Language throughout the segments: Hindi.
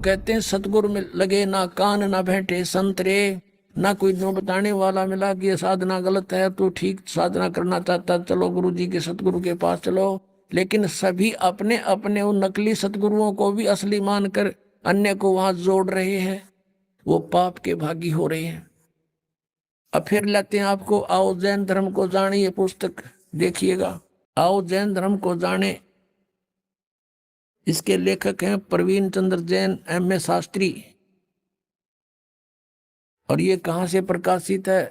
कहते हैं सतगुरु में लगे ना कान ना बैठे संतरे, ना कोई नो बताने वाला मिला कि ये साधना गलत है, तो ठीक साधना करना चाहता चलो गुरु जी के सतगुरु के पास चलो। लेकिन सभी अपने अपने उन नकली सतगुरुओं को भी असली मानकर अन्य को वहां जोड़ रहे हैं, वो पाप के भागी हो रहे हैं। अब फिर लेते हैं आपको आओ जैन धर्म को जाने, ये पुस्तक देखिएगा, आओ जैन धर्म को जाने। इसके लेखक हैं प्रवीण चंद्र जैन, एम ए शास्त्री। और ये कहां से प्रकाशित है?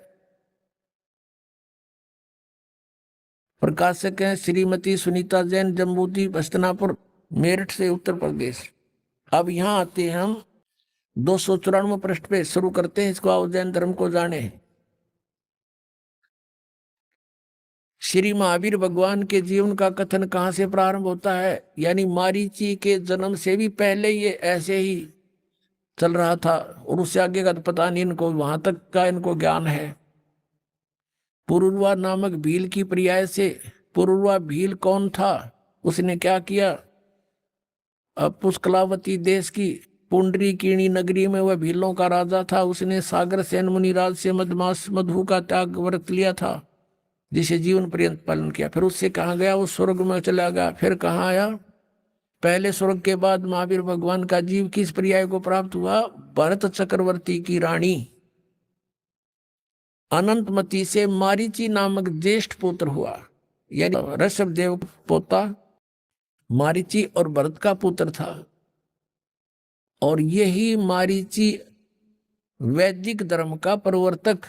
प्रकाशक हैं श्रीमती सुनीता जैन, जम्बूती बस्तनापुर, मेरठ से, उत्तर प्रदेश। अब यहाँ आते हैं हम 294 पृष्ठ पे, शुरू करते हैं इसको, आओ जैन धर्म को जाने। श्री महावीर भगवान के जीवन का कथन कहाँ से प्रारंभ होता है? यानी मारीची के जन्म से भी पहले ये ऐसे ही चल रहा था, और उससे आगे का तो पता नहीं इनको, वहां तक का इनको ज्ञान है। पुरुरवा नामक भील की पर्याय से, पुरुरवा भील कौन था? उसने क्या किया? अब पुष्कलावती देश की पुंडरीकीणी नगरी में वह भीलों का राजा था। उसने सागर सेन मुनिराज से मधमास मधु का त्याग व्रत लिया था, जिसे जीवन पर्यंत पालन किया। फिर उससे कहा गया, वो स्वर्ग में चला गया। फिर कहाँ आया? पहले स्वर्ग के बाद महावीर भगवान का जीव किस पर्याय को प्राप्त हुआ? भरत चक्रवर्ती की रानी अनंतमती से मारीची नामक ज्येष्ठ पुत्र हुआ। यानी ऋषभ देव पोता मारीची और भरत का पुत्र था। और यही मारीची वैदिक धर्म का प्रवर्तक,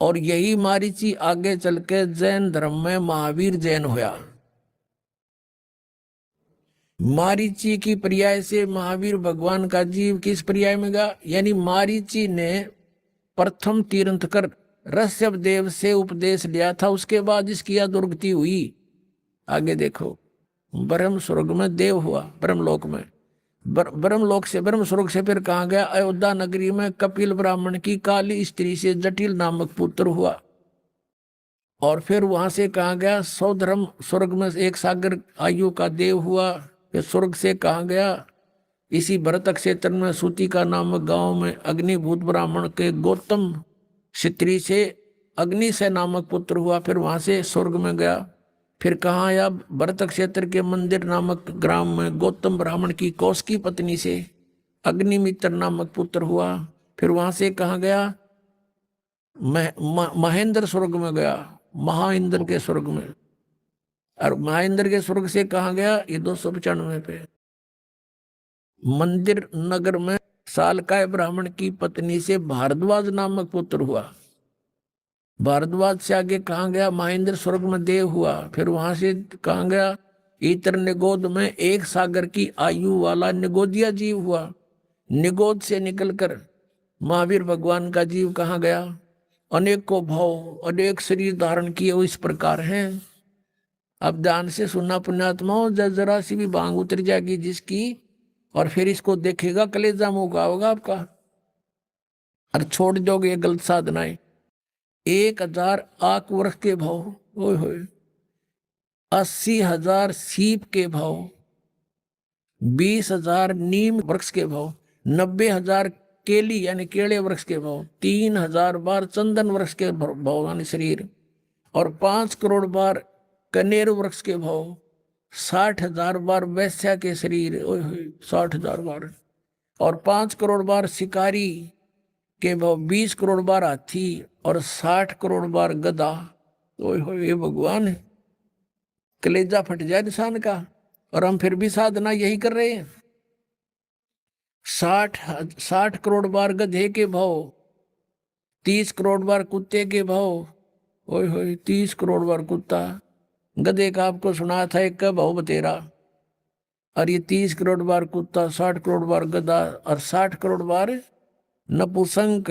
और यही मारीची आगे चल के जैन धर्म में महावीर जैन हुआ। मारीची की पर्याय से महावीर भगवान का जीव किस पर्याय में गया? यानी मारीची ने प्रथम तीर्थंकर ऋषभ देव से उपदेश लिया था, उसके बाद इसकी अधोगति हुई। आगे देखो, ब्रह्म स्वर्ग में देव हुआ, ब्रह्मलोक में, ब्रह्मलोक से ब्रह्म स्वर्ग से फिर कहा गया? अयोध्या नगरी में कपिल ब्राह्मण की काली स्त्री से जटिल नामक पुत्र हुआ। और फिर वहां से कहा गया? सौधर्म स्वर्ग में एक सागर आयु का देव हुआ। फिर स्वर्ग से कहा गया? इसी भरत क्षेत्र में सूतिका नामक गांव में अग्निभूत ब्राह्मण के गौतम क्षत्रिय से अग्नि से नामक पुत्र हुआ। फिर वहां से स्वर्ग में गया। फिर कहाँ आया? भरत क्षेत्र के मंदिर नामक ग्राम में गौतम ब्राह्मण की कौशिकी पत्नी से अग्निमित्र नामक पुत्र हुआ। फिर वहां से कहाँ गया? महेंद्र स्वर्ग में गया, महाइंद्र के स्वर्ग में। और महेंद्र के स्वर्ग से कहाँ गया? ये 295 पे, मंदिर नगर में सालकाय ब्राह्मण की पत्नी से भारद्वाज नामक पुत्र हुआ। भारद्वाज से आगे कहाँ गया? महेंद्र स्वर्ग में देव हुआ। फिर वहां से कहाँ गया? इतर निगोद में एक सागर की आयु वाला निगोदिया जीव हुआ। निगोद से निकलकर महावीर भगवान का जीव कहाँ गया? अनेक को भाव अनेक शरीर धारण किए वो इस प्रकार हैं। अब ध्यान से सुनना पुण्यात्माओं, जरा सी भी बांग उतर जाएगी जिसकी, और फिर इसको देखेगा कलेजा मुँह होगा आपका, और छोड़ दोगे ये गलत साधनाएं। 1000 आक वृक्ष के भाव, ओए होए, 80,000 सीप के भाव, 20,000 नीम वृक्ष के भाव, 90,000 केली यानी केले वृक्ष के भाव, 3,000 बार चंदन वृक्ष के भाव यानी शरीर, और 5 करोड़ बार कनेर वृक्ष के भाव, 60,000 बार वैश्या के शरीर, ओए होए 60,000 बार, और 5 करोड़ बार शिकारी के भाव, 20 करोड़ बार हाथी, और 60 करोड़ बार गधा। ओए होए ये भगवान, कलेजा फट जाए इंसान का। और हम फिर भी साधना यही कर रहे हैं। 60 करोड़ बार गधे के भाव, 30 करोड़ बार कुत्ते के भाव, ओए होए 30 करोड़ बार कुत्ता। गधे का आपको सुना था एक का भाव बतेरा, और ये 30 करोड़ बार कुत्ता, 60 करोड़ बार गधा, और 60 करोड़ बार नपुसंक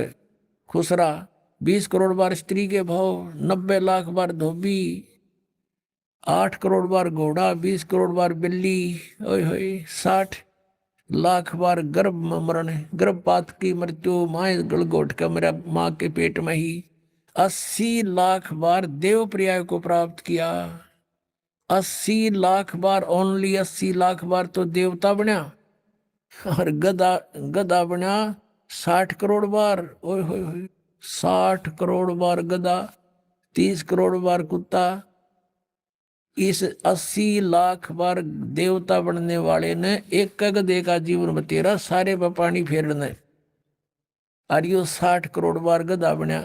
खुसरा, 20 करोड़ बार स्त्री के भाव, 90 लाख बार धोबी, 8 करोड़ बार घोड़ा, 20 करोड़ बार बिल्ली, ओए होए 60 लाख बार गर्भ मरण, गर्भपात की मृत्यु, माए गलगोट का मेरा माँ के पेट में ही। 80 लाख बार देव पर्याय को प्राप्त किया। 80 लाख बार, ओनली 80 लाख बार तो देवता बना। और गधा गधा बना 60 करोड़ बार। ओए होए होए, 60 करोड़ बार गधा, 30 करोड़ बार कुत्ता, इस 80 लाख बार देवता बनने वाले ने एक गधे का जीवन बतेरा सारे पर पानी फेरने, और यो 60 करोड़ बार गधा बना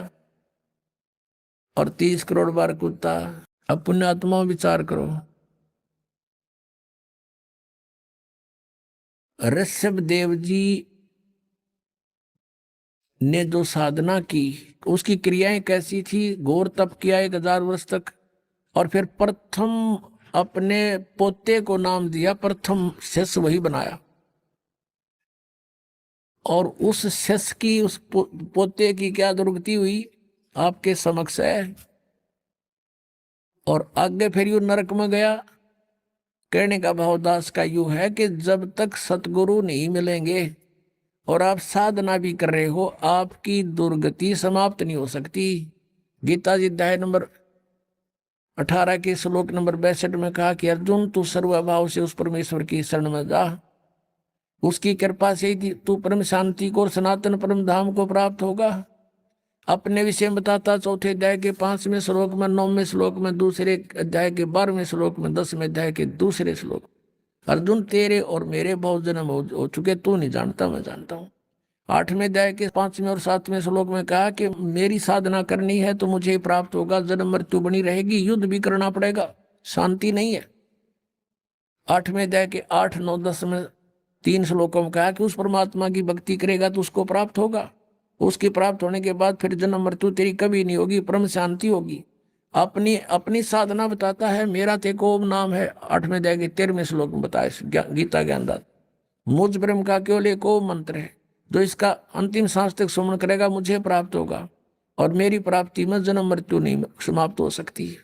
और 30 करोड़ बार कुत्ता। अब पुण्यात्मा विचार करो, ऋषभ देव जी ने जो साधना की उसकी क्रियाएं कैसी थी, घोर तप किया 1000 वर्ष तक, और फिर प्रथम अपने पोते को नाम दिया, प्रथम शिष्य वही बनाया, और उस शिष्य की उस पोते की क्या दुर्गति हुई आपके समक्ष है। और आगे फिर यू नरक में गया। कहने का भावदास का यू है कि जब तक सतगुरु नहीं मिलेंगे और आप साधना भी कर रहे हो, आपकी दुर्गति समाप्त नहीं हो सकती। गीता जी अध्याय नंबर 18 के श्लोक नंबर 62 में कहा कि अर्जुन तू सर्वभाव से उस परमेश्वर की शरण में जा, उसकी कृपा से ही तू परम शांति को और सनातन परम धाम को प्राप्त होगा। अपने विषय में बताता 4थे अध्याय के 5वें श्लोक में, 9वें श्लोक में, दूसरे अध्याय के 12वें श्लोक में, 10वें अध्याय के दूसरे श्लोक, अर्जुन तेरे और मेरे बहुत जन्म हो चुके, तू नहीं जानता मैं जानता हूँ। 8वें अध्याय के 5वें और 7वें श्लोक में कहा कि मेरी साधना करनी है तो मुझे प्राप्त होगा, जन्म मृत्यु बनी रहेगी, युद्ध भी करना पड़ेगा, शांति नहीं है। 8वें अध्याय के 8, 9, 10 में 3 श्लोकों में कहा कि उस परमात्मा की भक्ति करेगा तो उसको प्राप्त होगा, उसके प्राप्त होने के बाद फिर जन्म मृत्यु तेरी कभी नहीं होगी, परम शांति होगी। अपनी अपनी साधना बताता है, मेरा तेको ओम नाम है, 8वें अध्याय के 13वें श्लोक में बताया गीता ज्ञानदाता। मुझ ब्रह्म का केवल एक ओम मंत्र है, जो इसका अंतिम सांस तक सुमन करेगा मुझे प्राप्त होगा, और मेरी प्राप्ति में जन्म मृत्यु नहीं समाप्त हो सकती है।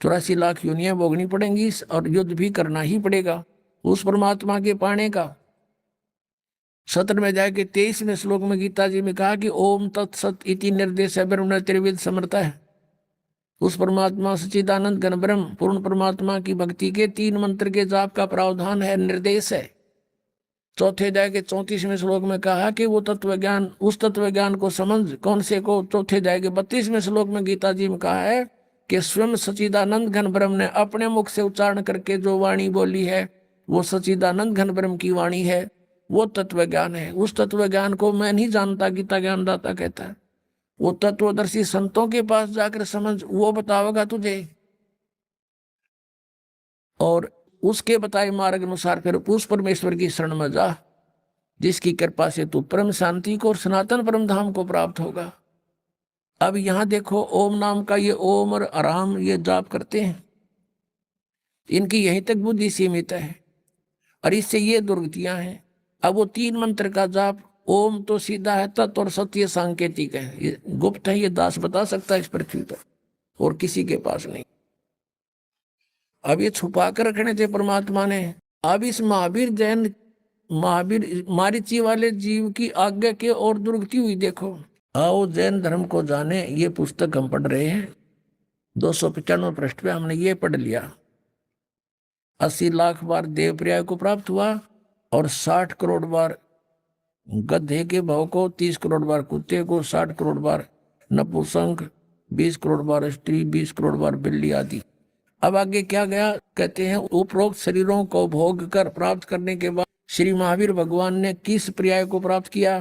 84 लाख योनियां भोगनी पड़ेंगी और युद्ध भी करना ही पड़ेगा उस परमात्मा के पाने का। 17वें अध्याय के 23वें श्लोक में गीता जी में कहा कि ओम तत्सत इति निर्देश ब्रह्म त्रिविध समर्थ है। उस परमात्मा सच्चिदानंद घन ब्रह्म पूर्ण परमात्मा की भक्ति के 3 मंत्र के जाप का प्रावधान है, निर्देश है। 4थे अध्याय के 34वें श्लोक में कहा कि वो तत्व ज्ञान, उस तत्व ज्ञान को समझ, कौन से को। 4थे अध्याय के 32वें श्लोक में गीता जी में कहा है कि स्वयं सच्चिदानंद घन ब्रह्म ने अपने मुख से उच्चारण करके जो वाणी बोली है वो सच्चिदानंद घन ब्रह्म की वाणी है, वो तत्व ज्ञान है। उस तत्व ज्ञान को मैं नहीं जानता, गीता ज्ञानदाता कहता है, वो तत्वदर्शी संतों के पास जाकर समझ, वो बतावेगा तुझे, और उसके बताए मार्ग अनुसार फिर उस परमेश्वर की शरण में जा, जिसकी कृपा से तू परम शांति को और सनातन परम धाम को प्राप्त होगा। अब यहां देखो, ओम नाम का ये ओम और आराम ये जाप करते हैं, इनकी यहीं तक बुद्धि सीमित है और इससे ये दुर्गतियां हैं। अब वो 3 मंत्र का जाप, ओम तो सीधा है, तत् और सत्य सांकेतिक है, ये गुप्त है, ये दास बता सकता है इस पृथ्वी पर, और किसी के पास नहीं। अब ये छुपा कर रखने थे परमात्मा ने। अब इस महावीर मारीची वाले जीव की आज्ञा की और दुर्गति हुई। देखो, आओ जैन धर्म को जाने, ये पुस्तक हम पढ़ रहे हैं, 295 पृष्ठ पे हमने ये पढ़ लिया। 80 लाख बार देव पर्याय को प्राप्त हुआ और 60 करोड़ बार गधे के भाव को, 30 करोड़ बार कुत्ते को, 60 करोड़ बार नपुंसक, 20 करोड़ बार स्त्री, 20 करोड़ बार बिल्ली आदि। अब आगे क्या गया, कहते हैं उपरोक्त शरीरों को भोग कर प्राप्त करने के बाद श्री महावीर भगवान ने किस पर्याय को प्राप्त किया।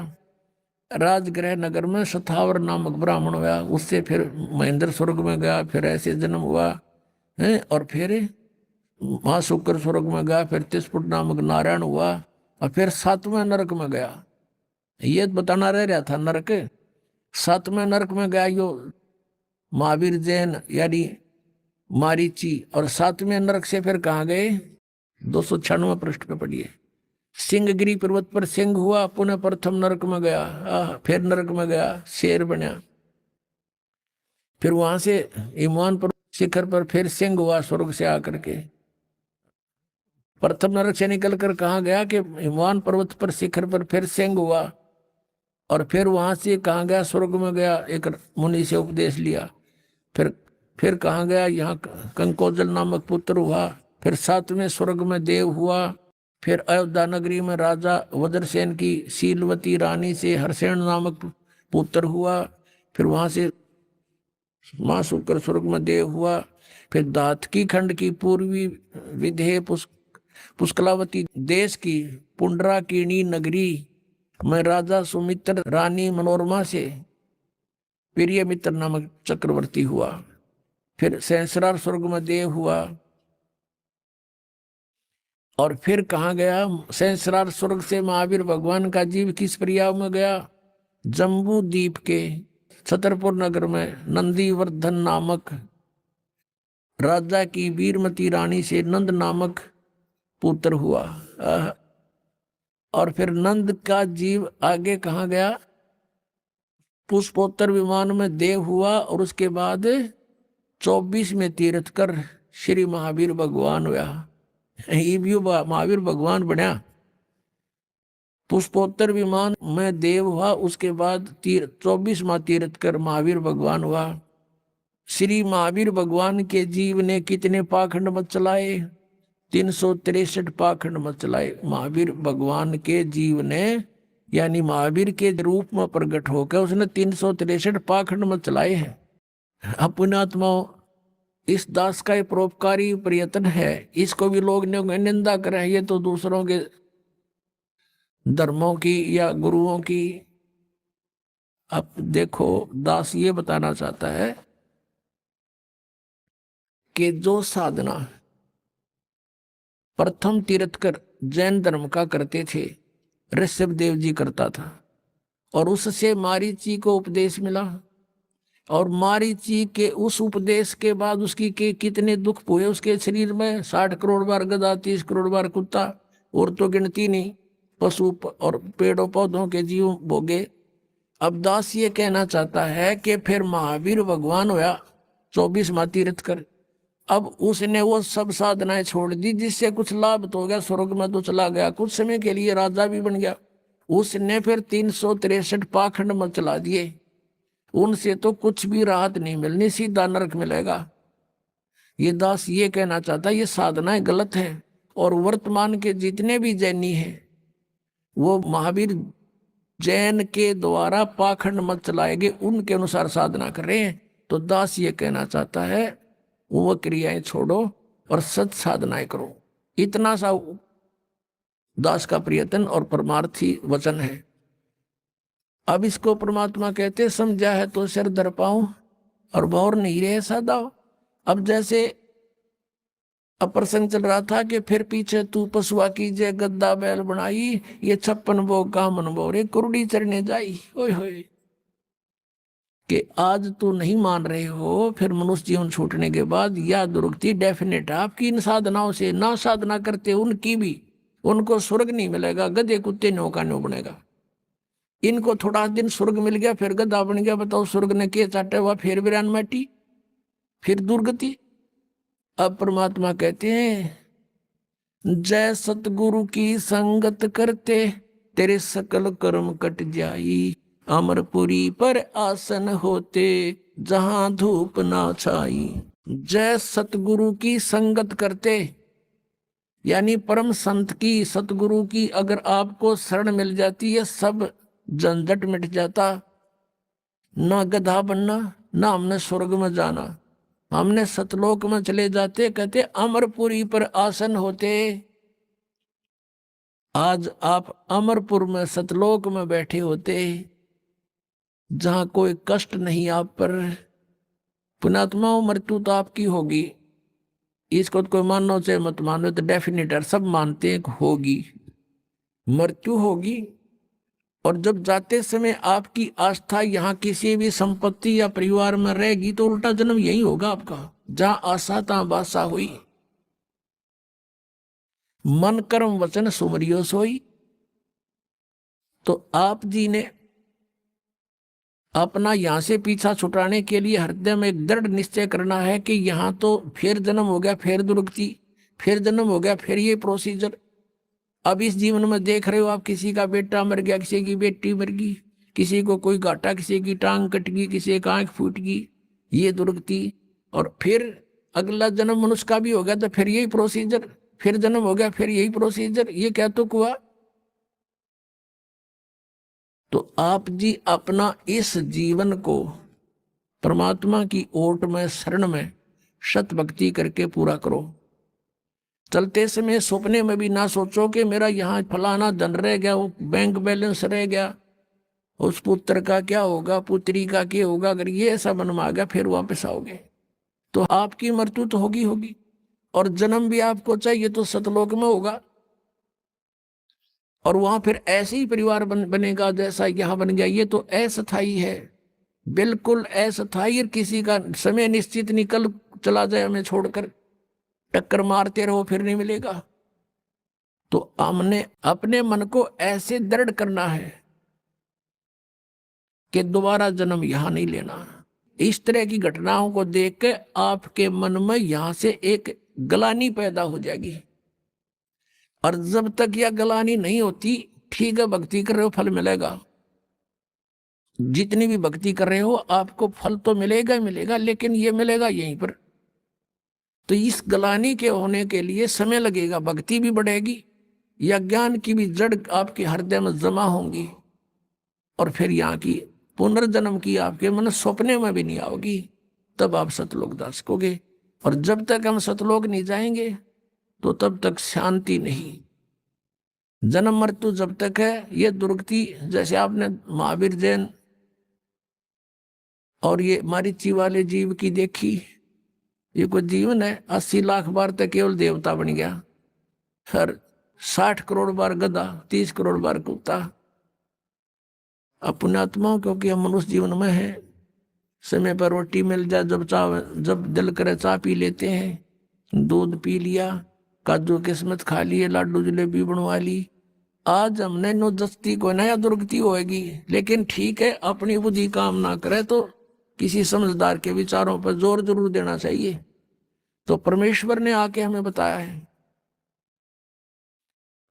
राजगृह नगर में सथावर नामक ब्राह्मण हुआ, उससे फिर महेंद्र स्वर्ग में गया, फिर ऐसे जन्म हुआ है, और फिर महाशुक्र स्वर्ग में गया, फिर तिस्पुट नामक नारायण हुआ, और फिर 7वें नरक में गया। ये बताना रह रहा था नरक। 7वें नरक में गया यो महावीर जैन यानी मारीची, और 7वें नरक से फिर कहाँ गए, 296 पृष्ठ पे पढ़िए। सिंहगिरी पर्वत पर सिंह हुआ, पुनः प्रथम नरक में गया, फिर नरक में गया, शेर बना, फिर वहां से हिमवान पर्वत शिखर पर फिर सिंह हुआ स्वर्ग से आकर के। प्रथम नरक से निकलकर कहाँ गया कि हिमवान पर्वत पर शिखर पर फिर सिंह हुआ, और फिर वहां से कहाँ गया, स्वर्ग में गया, एक मुनि से उपदेश लिया। फिर कहाँ गया, यहाँ कंकोजल नामक पुत्र हुआ, फिर 7वें स्वर्ग में देव हुआ, फिर अयोध्या नगरी में राजा वज्रसेन की शीलवती रानी से हर्षेण नामक पुत्र हुआ। फिर वहां से मां शुक्र स्वर्ग में देव हुआ। फिर दातकी खंड की पूर्वी विधेय पुष्कलावती देश की पुंडराकिणी नगरी में राजा सुमित्र रानी मनोरमा से प्रिय मित्र नामक चक्रवर्ती हुआ। फिर सहस्रार स्वर्ग में देव हुआ। और फिर कहाँ गया? सहस्रार स्वर्ग से महावीर भगवान का जीव किस प्रयाग में गया? जम्बू द्वीप के छतरपुर नगर में नंदीवर्धन नामक राजा की वीरमती रानी से नंद नामक पुत्र हुआ। और फिर नंद का जीव आगे कहाँ गया? पुष्पोत्तर विमान में देव हुआ और उसके बाद 24 में तीर्थ कर श्री महावीर भगवान हुआ। ये भी महावीर भगवान बनया। पुष्पोत्तर विमान में देव हुआ, उसके बाद 24वां तीर्थ कर महावीर भगवान हुआ। श्री महावीर भगवान के जीव ने कितने पाखंड मत चलाए? 363 पाखंड मत चलाए। महावीर भगवान के जीव ने यानी महावीर के रूप में प्रकट होकर उसने 363 पाखंड मत चलाए हैं। पुण्यात्माओं, इस दास का परोपकारी प्रयत्न है, इसको भी लोग निंदा करें, ये तो दूसरों के धर्मों की या गुरुओं की। अब देखो, दास ये बताना चाहता है कि जो साधना प्रथम तीर्थकर जैन धर्म का करते थे, ऋषभ देव जी करता था, और उससे मारीची को उपदेश मिला। और मारीची के उस उपदेश के बाद उसकी के कितने दुख हुए उसके शरीर में। 60 करोड़ बार गधा, 30 करोड़ बार कुत्ता, और तो गिनती नहीं, पशु और पेड़ों पौधों के जीव भोगे। अब दास ये कहना चाहता है कि फिर महावीर भगवान हुआ 24वां तीर्थ कर। अब उसने वो सब साधनाएं छोड़ दी जिससे कुछ लाभ तो हो गया, स्वर्ग में तो चला गया, कुछ समय के लिए राजा भी बन गया। उसने फिर 363 पाखंड में चला दिए, उनसे तो कुछ भी राहत नहीं मिलनी, सीधा नरक मिलेगा। ये दास ये कहना चाहता है ये साधनाएं गलत है। और वर्तमान के जितने भी जैनी हैं वो महावीर जैन के द्वारा पाखंड मत चलाए गए उनके अनुसार साधना कर रहे हैं। तो दास ये कहना चाहता है वो क्रियाएं छोड़ो और सत साधनाएं करो। इतना सा दास का प्रयत्न और परमार्थी वचन है। अब इसको परमात्मा कहते समझा है तो सिर धर पाऊं और भौर नहीं रहे सदा। अब जैसे अब प्रसंग चल रहा था कि फिर पीछे तू पशुआ कीजिए गद्दा बैल बनाई, ये 56 भोग का मन बोरे कुरुड़ी चढ़ने जाई। ओए होए कि आज तो नहीं मान रहे हो, फिर मनुष्य जीवन छूटने के बाद यह दुर्गति डेफिनेट है आपकी। इन साधनाओं से ना साधना करते उनकी भी, उनको स्वर्ग नहीं मिलेगा, गधे कुत्ते नो का नो बनेगा। इनको थोड़ा दिन स्वर्ग मिल गया फिर गधा बन गया। बताओ स्वर्ग ने के चाटे हुआ, फिर वीरान माटी, फिर दुर्गति। अब परमात्मा कहते हैं जय सतगुरु की संगत करते तेरे सकल कर्म कट जाई, अमरपुरी पर आसन होते जहां धूप ना छाई। जय सतगुरु की संगत करते यानी परम संत की, सतगुरु की अगर आपको शरण मिल जाती है सब झंझट मिट जाता। ना गधा बनना, ना हमने स्वर्ग में जाना, हमने सतलोक में चले जाते। कहते अमरपुरी पर आसन होते। आज आप अमरपुर में सतलोक में बैठे होते जहां कोई कष्ट नहीं आप पर। पुण्यात्मा मृत्यु तो आपकी होगी, इसको तो कोई मानो चाहे मत मानो, तो डेफिनेट है, सब मानते हैं होगी, मृत्यु होगी। और जब जाते समय आपकी आस्था यहाँ किसी भी संपत्ति या परिवार में रहेगी तो उल्टा जन्म यही होगा आपका। जहां आशा तहां बासा हुई, मन कर्म वचन सुमरियो सोई। तो आप जी ने अपना यहां से पीछा छुटाने के लिए हृदय में एक दृढ़ निश्चय करना है कि यहाँ तो फिर जन्म हो गया, फिर दुर्गति, फिर जन्म हो गया, फिर ये प्रोसीजर। अब इस जीवन में देख रहे हो आप, किसी का बेटा मर गया, किसी की बेटी मर गई, किसी को कोई घाटा, किसी की टांग कट गई, किसी की आंख फूट गई, ये दुर्गति। और फिर अगला जन्म मनुष्य का भी हो गया तो फिर यही प्रोसीजर, फिर जन्म हो गया, फिर यही प्रोसीजर, ये क्या तुक हुआ? तो आप जी अपना इस जीवन को परमात्मा की ओट में, शरण में सत भक्ति करके पूरा करो। चलते समय सपने में भी ना सोचो कि मेरा यहाँ फलाना धन रह गया, वो बैंक बैलेंस रह गया, उस पुत्र का क्या होगा, पुत्री का क्या होगा। अगर ये ऐसा मन में आ गया फिर वापस आओगे तो आपकी मृत्यु तो होगी होगी। और जन्म भी आपको चाहिए तो सतलोक में होगा, और वहां फिर ऐसे ही परिवार बनेगा जैसा यहाँ बन गया। ये तो अस्थायी है, बिल्कुल अस्थायी। किसी का समय निश्चित निकल चला जाए हमें छोड़कर, टक्कर मारते रहो फिर नहीं मिलेगा। तो हमने अपने मन को ऐसे दृढ़ करना है कि दोबारा जन्म यहां नहीं लेना। इस तरह की घटनाओं को देख के आपके मन में यहां से एक गलानी पैदा हो जाएगी। और जब तक यह गलानी नहीं होती, ठीक है भक्ति कर रहे हो फल मिलेगा, जितनी भी भक्ति कर रहे हो आपको फल तो मिलेगा ही मिलेगा, लेकिन ये मिलेगा यहीं पर। तो इस गलानी के होने के लिए समय लगेगा, भक्ति भी बढ़ेगी या ज्ञान की भी जड़ आपके हृदय में जमा होंगी, और फिर यहाँ की पुनर्जन्म की आपके मन सपने में भी नहीं आओगी, तब आप सतलोक जा सकोगे। और जब तक हम सतलोक नहीं जाएंगे तो तब तक शांति नहीं। जन्म मृत्यु जब तक है ये दुर्गति, जैसे आपने महावीर जैन और ये मारीची वाले जीव की देखी, ये कोई जीवन है 80 लाख बार तक केवल देवता बन गया, हर 60 करोड़ बार गधा, 30 करोड़ बार कुत्ता। अपने आत्माओं, क्योंकि हम मनुष्य जीवन में है, समय पर रोटी मिल जाए, जब दिल करे चाय पी लेते हैं, दूध पी लिया, काजू किस्मत खा लिए, लाडू जलेबी बनवा ली। आज हमने नो दस्ती को नया दुर्गति होएगी, लेकिन ठीक है अपनी बुद्धि काम ना करे तो किसी समझदार के विचारों पर जोर जरूर देना चाहिए। तो परमेश्वर ने आके हमें बताया है,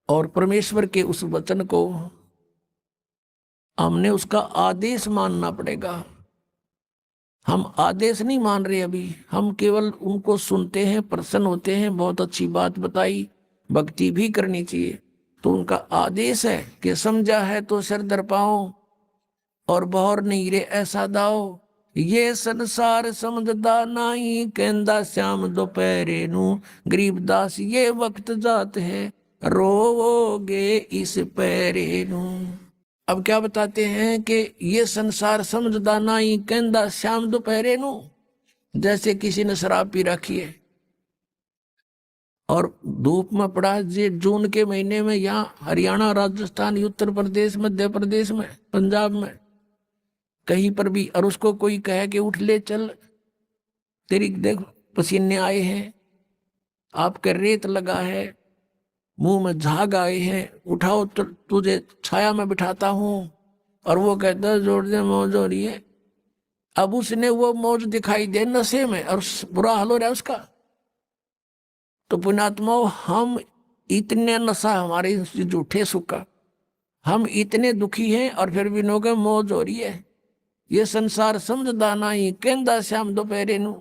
और परमेश्वर के उस वचन को हमने उसका आदेश मानना पड़ेगा। हम आदेश नहीं मान रहे अभी, हम केवल उनको सुनते हैं, प्रसन्न होते हैं, बहुत अच्छी बात बताई, भक्ति भी करनी चाहिए। तो उनका आदेश है कि समझा है तो सिर दर पाओ और बहुर नहीं रे ऐसा दाओ, ये संसार समझदा नहीं, कहंदा श्याम दोपहरे नू, गरीबदास ये वक्त जात है, रोवोगे इस पैरे नू। अब क्या बताते हैं कि ये संसार समझदा नहीं, कहंदा श्याम दोपहरे नू। जैसे किसी ने शराब पी रखी है और धूप में पड़ा, ये जून के महीने में, यहाँ हरियाणा, राजस्थान, उत्तर प्रदेश, मध्य प्रदेश में, पंजाब में, कहीं पर भी, और उसको कोई कहे कि उठ ले चल, तेरी देख पसीने आए हैं, आपके रेत लगा है, मुंह में झाग आए हैं, उठाओ तो तुझे छाया में बिठाता हूं, और वो कहता है जोड़ दे मौज हो रही है। अब उसने वो मौज दिखाई दे नशे में, और बुरा हाल हो रहा है उसका। तो पुण्यात्माओं, हम इतने नशा हमारे झूठे सुख का, हम इतने दुखी हैं, और फिर भी लोगों मौज हो रही है। ये संसार समझदा नहीं, कहंदा श्याम दोपहरे नू।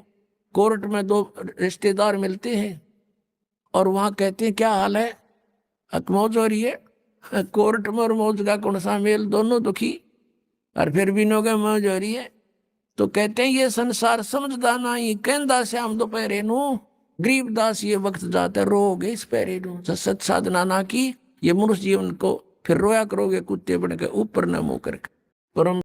कोर्ट में दो रिश्तेदार मिलते हैं और वहां कहते हैं क्या हाल है, मौज हो रही है। कोर्ट में और मौज का कौन सा मेल, दोनों दुखी, और फिर भी लोग मौज हो रही है। तो कहते हैं ये संसार समझदा नहीं, कहंदा श्याम दोपहरे नू, गरीबदास ये वक्त जाता, रोगे इस पैरे नू। सत साधना ना की, ये मनुष्य जीवन को फिर रोया करोगे कुत्ते बन के, ऊपर न मुंह करके। परम